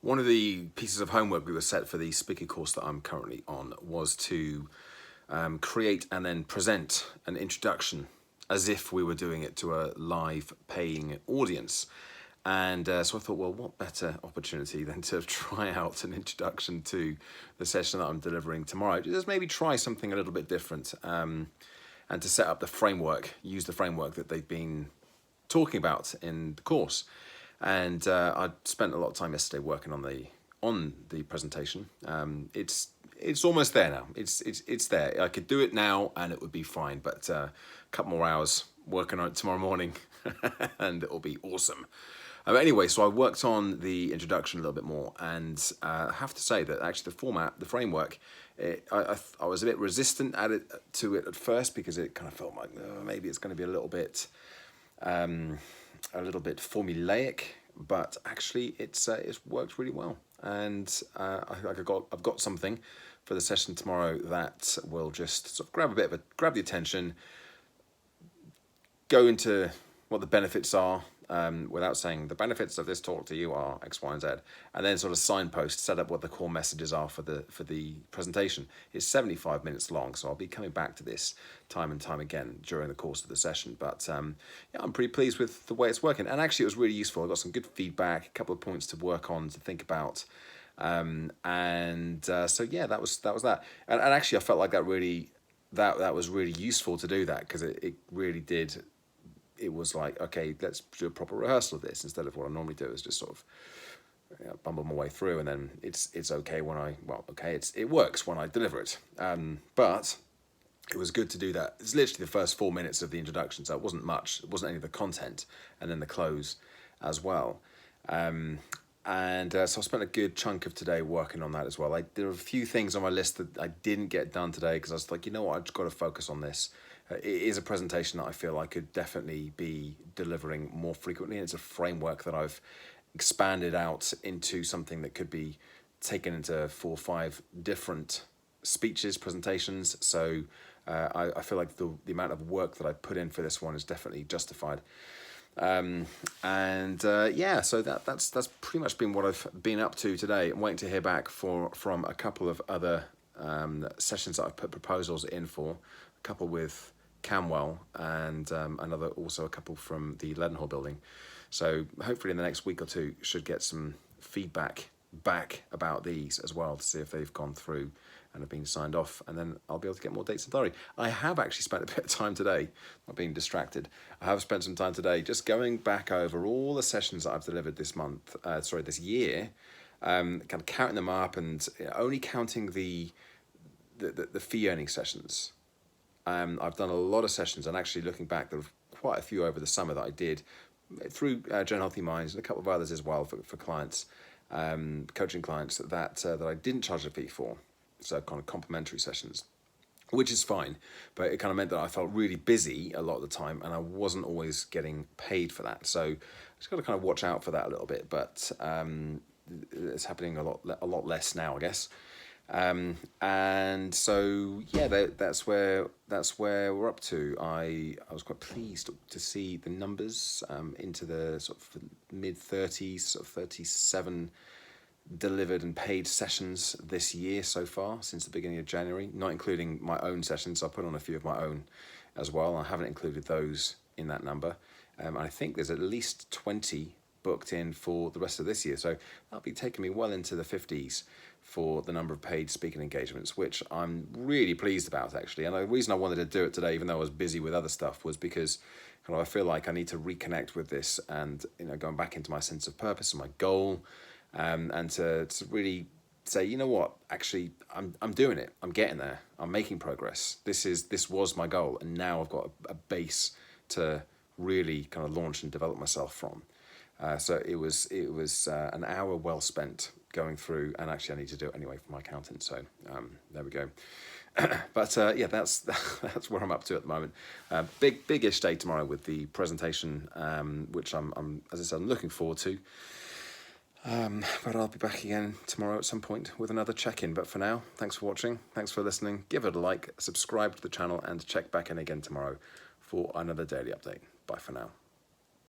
One of the pieces of homework we were set for the speaker course that I'm currently on was to create and then present an introduction as if we were doing it to a live paying audience. And so I thought, well, what better opportunity than to try out an introduction to the session that I'm delivering tomorrow. Just maybe try something a little bit different and to set up the framework, use the framework that they've been talking about in the course. And I spent a lot of time yesterday working on the presentation. It's almost there now. It's there. I could do it now and it would be fine, but a couple more hours working on it tomorrow morning and it'll be awesome. Anyway, so I worked on the introduction a little bit more, and I have to say that actually the format, the framework, I was a bit resistant to it at first because it kind of felt like maybe it's going to be a little bit formulaic, but actually it's worked really well, and I've got something for the session tomorrow that will just sort of grab the attention, go into what the benefits are. Without saying the benefits of this talk to you are X, Y, and Z, and then sort of signpost, set up what the core messages are for the presentation. It's 75 minutes long, so I'll be coming back to this time and time again during the course of the session. But yeah, I'm pretty pleased with the way it's working, and actually it was really useful. I got some good feedback, a couple of points to work on, to think about, so yeah, that was that. And actually, I felt like that was really useful to do that, because it really did. It was like, okay, let's do a proper rehearsal of this instead of what I normally do is just sort of bumble my way through, and then it's okay when it works when I deliver it. But it was good to do that. It's literally the first 4 minutes of the introduction, so it wasn't much. It wasn't any of the content, and then the close as well. So I spent a good chunk of today working on that as well. There were a few things on my list that I didn't get done today because I was like, you know what, I've just got to focus on this. It is a presentation that I feel I could definitely be delivering more frequently, and it's a framework that I've expanded out into something that could be taken into 4 or 5 different speeches, presentations. So I feel like the amount of work that I put in for this one is definitely justified. Yeah, so that's pretty much been what I've been up to today. I'm waiting to hear back from a couple of other sessions that I've put proposals in for, a couple with Camwell and a couple from the Leadenhall building. So hopefully in the next week or two should get some feedback back about these as well, to see if they've gone through and have been signed off, and then I'll be able to get more dates in the diary. I have actually spent a bit of time today, not being distracted, I have spent some time today just going back over all the sessions that I've delivered this year, kind of counting them up, and only counting the fee earning sessions. I've done a lot of sessions, and actually looking back, there were quite a few over the summer that I did through Gen Healthy Minds and a couple of others as well for clients, coaching clients that I didn't charge a fee for, so kind of complimentary sessions, which is fine, but it kind of meant that I felt really busy a lot of the time, and I wasn't always getting paid for that. So I just got to kind of watch out for that a little bit, but it's happening a lot less now, I guess. And so yeah, that's where we're up to. I was quite pleased to see the numbers into the sort of mid-30s, sort of 37 delivered and paid sessions this year so far, since the beginning of January, not including my own sessions. I put on a few of my own as well. I haven't included those in that number. I think there's at least 20 booked in for the rest of this year, so that'll be taking me well into the 50s for the number of paid speaking engagements, which I'm really pleased about, actually. And the reason I wanted to do it today, even though I was busy with other stuff, was because kind of I feel like I need to reconnect with this, and going back into my sense of purpose and my goal, and to really say, you know what, actually I'm doing it, I'm getting there, I'm making progress. This was my goal, and now I've got a base to really kind of launch and develop myself from. So it was an hour well spent going through, and actually I need to do it anyway for my accountant. So there we go. But yeah, that's where I'm up to at the moment. Big-ish day tomorrow with the presentation, which I'm as I said, I'm looking forward to. But I'll be back again tomorrow at some point with another check-in. But for now, thanks for watching, thanks for listening. Give it a like, subscribe to the channel, and check back in again tomorrow for another daily update. Bye for now.